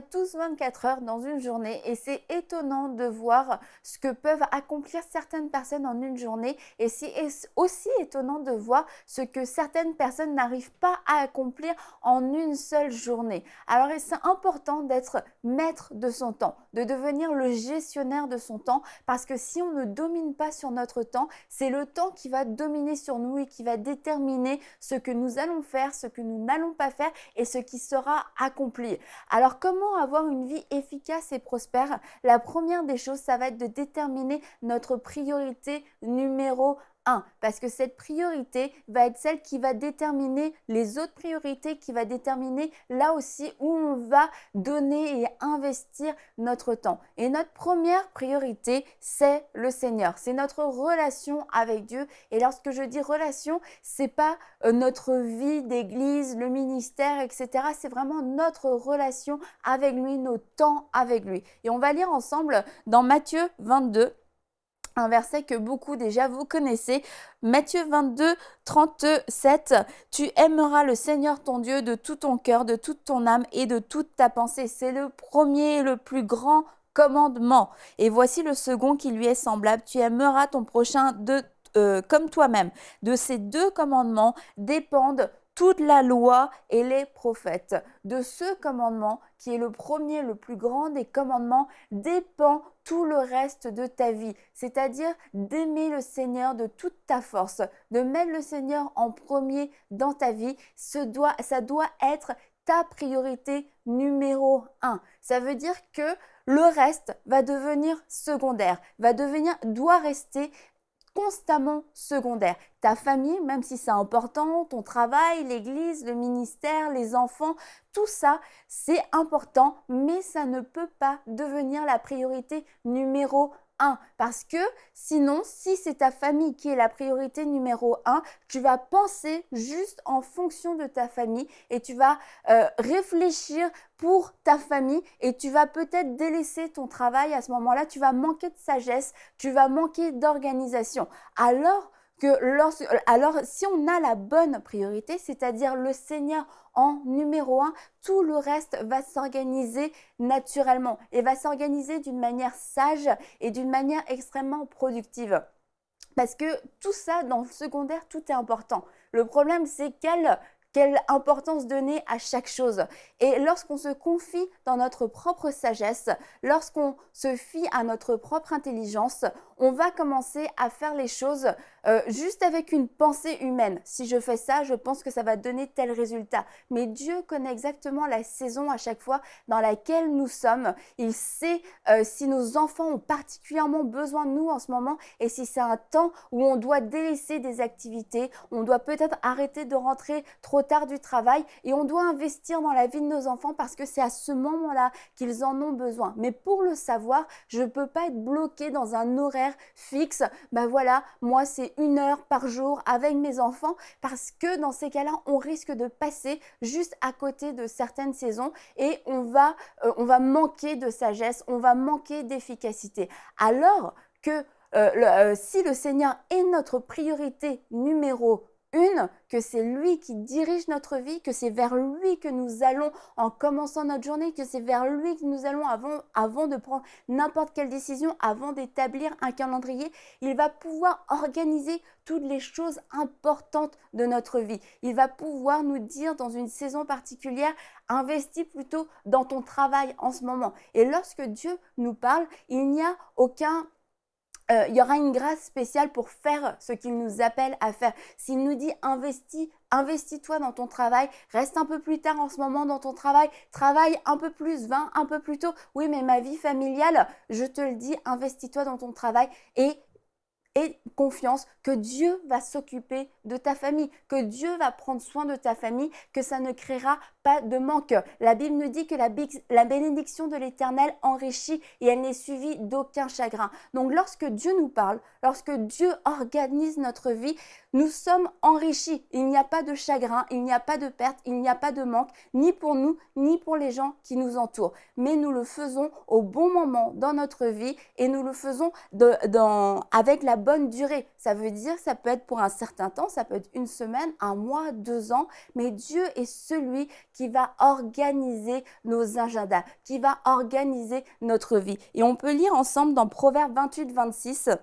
a tous 24 heures dans une journée et c'est étonnant de voir ce que peuvent accomplir certaines personnes en une journée et c'est aussi étonnant de voir ce que certaines personnes n'arrivent pas à accomplir en une seule journée. Alors c'est important d'être maître de son temps, de devenir le gestionnaire de son temps parce que si on ne domine pas sur notre temps, c'est le temps qui va dominer sur nous et qui va déterminer ce que nous allons faire, ce que nous n'allons pas faire et ce qui sera accompli. Alors comment avoir une vie efficace et prospère? La première des choses, ça va être de déterminer notre priorité numéro 1, parce que cette priorité va être celle qui va déterminer les autres priorités, qui va déterminer là aussi où on va donner et investir notre temps. Et notre première priorité, c'est le Seigneur. C'est notre relation avec Dieu. Et lorsque je dis relation, c'est pas notre vie d'église, le ministère, etc. C'est vraiment notre relation avec lui, nos temps avec lui. Et on va lire ensemble dans Matthieu 22. Un verset que beaucoup déjà vous connaissez, Matthieu 22, 37, « Tu aimeras le Seigneur ton Dieu de tout ton cœur, de toute ton âme et de toute ta pensée. » C'est le premier et le plus grand commandement. Et voici le second qui lui est semblable, « Tu aimeras ton prochain comme toi-même. » De ces deux commandements dépendent toute la loi et les prophètes. De ce commandement, qui est le premier, le plus grand des commandements, dépend tout le reste de ta vie, c'est-à-dire d'aimer le Seigneur de toute ta force, de mettre le Seigneur en premier dans ta vie. Ça doit être ta priorité numéro 1. Ça veut dire que le reste va devenir secondaire, doit rester constamment secondaire. Ta famille, même si c'est important, ton travail, l'église, le ministère, les enfants, tout ça, c'est important, mais ça ne peut pas devenir la priorité numéro 1. Parce que sinon, si c'est ta famille qui est la priorité numéro 1, tu vas penser juste en fonction de ta famille et tu vas réfléchir pour ta famille et tu vas peut-être délaisser ton travail à ce moment-là, tu vas manquer de sagesse, tu vas manquer d'organisation. Alors si on a la bonne priorité, c'est-à-dire le Seigneur en numéro 1, tout le reste va s'organiser naturellement et va s'organiser d'une manière sage et d'une manière extrêmement productive. Parce que tout ça, dans le secondaire, tout est important. Le problème, c'est quelle importance donner à chaque chose. Et lorsqu'on se confie dans notre propre sagesse, lorsqu'on se fie à notre propre intelligence, on va commencer à faire les choses juste avec une pensée humaine. Si je fais ça, je pense que ça va donner tel résultat. Mais Dieu connaît exactement la saison à chaque fois dans laquelle nous sommes. Il sait si nos enfants ont particulièrement besoin de nous en ce moment et si c'est un temps où on doit délaisser des activités, on doit peut-être arrêter de rentrer trop tard du travail et on doit investir dans la vie de nos enfants parce que c'est à ce moment-là qu'ils en ont besoin. Mais pour le savoir, je ne peux pas être bloquée dans un horaire fixe. Ben voilà, moi c'est 1 heure par jour avec mes enfants parce que dans ces cas-là, on risque de passer juste à côté de certaines saisons et on va manquer de sagesse, on va manquer d'efficacité. Alors que si le Seigneur est notre priorité numéro 1, que c'est lui qui dirige notre vie, que c'est vers lui que nous allons en commençant notre journée, que c'est vers lui que nous allons avant de prendre n'importe quelle décision, avant d'établir un calendrier, il va pouvoir organiser toutes les choses importantes de notre vie. Il va pouvoir nous dire dans une saison particulière, investis plutôt dans ton travail en ce moment. Et lorsque Dieu nous parle, il n'y a il y aura une grâce spéciale pour faire ce qu'il nous appelle à faire. S'il nous dit investis-toi dans ton travail, reste un peu plus tard en ce moment dans ton travail, travaille un peu plus, va un peu plus tôt. Oui, mais ma vie familiale, je te le dis, investis-toi dans ton travail et confiance que Dieu va s'occuper de ta famille, que Dieu va prendre soin de ta famille, que ça ne créera pas de manque. La Bible nous dit que la bénédiction de l'Éternel enrichit et elle n'est suivie d'aucun chagrin. Donc lorsque Dieu nous parle, lorsque Dieu organise notre vie, nous sommes enrichis. Il n'y a pas de chagrin, il n'y a pas de perte, il n'y a pas de manque, ni pour nous, ni pour les gens qui nous entourent. Mais nous le faisons au bon moment dans notre vie et nous le faisons avec la bonne durée. Ça veut dire, ça peut être pour un certain temps, ça peut être une semaine, un mois, 2 ans, mais Dieu est celui qui va organiser nos agendas, qui va organiser notre vie. Et on peut lire ensemble dans Proverbe 28-26.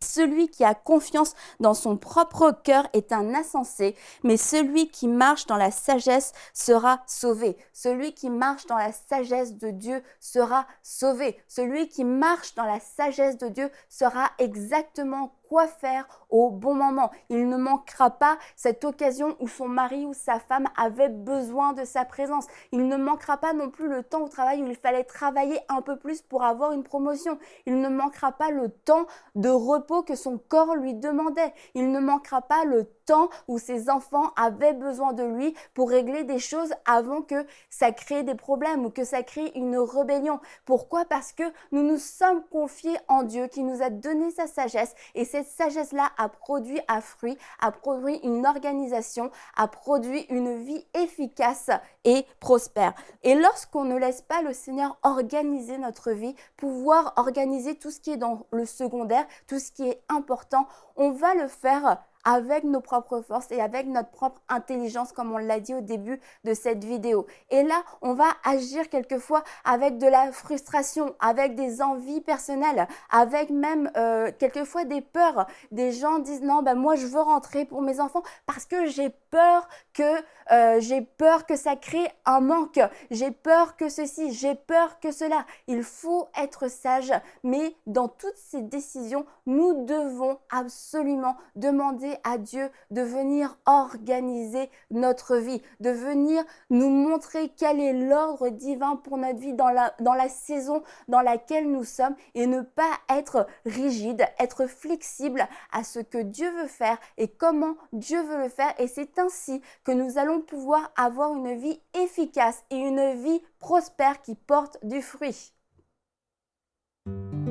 Celui qui a confiance dans son propre cœur est un insensé, mais celui qui marche dans la sagesse sera sauvé. Celui qui marche dans la sagesse de Dieu sera sauvé. Celui qui marche dans la sagesse de Dieu saura exactement quoi faire au bon moment. Il ne manquera pas cette occasion où son mari ou sa femme avait besoin de sa présence. Il ne manquera pas non plus le temps au travail où il fallait travailler un peu plus pour avoir une promotion. Il ne manquera pas le temps de repos que son corps lui demandait. Il ne manquera pas le temps où ses enfants avaient besoin de lui pour régler des choses avant que ça crée des problèmes ou que ça crée une rébellion. Pourquoi? Parce que nous nous sommes confiés en Dieu qui nous a donné sa sagesse et cette sagesse-là a produit un fruit, a produit une organisation, a produit une vie efficace et prospère. Et lorsqu'on ne laisse pas le Seigneur organiser notre vie, pouvoir organiser tout ce qui est dans le secondaire, tout ce qui est important, on va le faire avec nos propres forces et avec notre propre intelligence, comme on l'a dit au début de cette vidéo. Et là, on va agir quelquefois avec de la frustration, avec des envies personnelles, avec même quelquefois des peurs. Des gens disent non, moi je veux rentrer pour mes enfants parce que j'ai peur que ça crée un manque. J'ai peur que ceci, j'ai peur que cela. Il faut être sage, mais dans toutes ces décisions, nous devons absolument demander à Dieu de venir organiser notre vie, de venir nous montrer quel est l'ordre divin pour notre vie dans la saison dans laquelle nous sommes et ne pas être rigide, être flexible à ce que Dieu veut faire et comment Dieu veut le faire. Et c'est ainsi que nous allons pouvoir avoir une vie efficace et une vie prospère qui porte du fruit.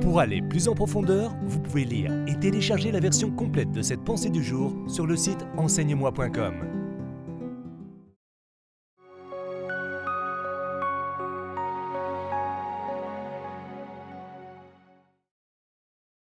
Pour aller plus en profondeur, vous pouvez lire et télécharger la version complète de cette pensée du jour sur le site enseigne-moi.com.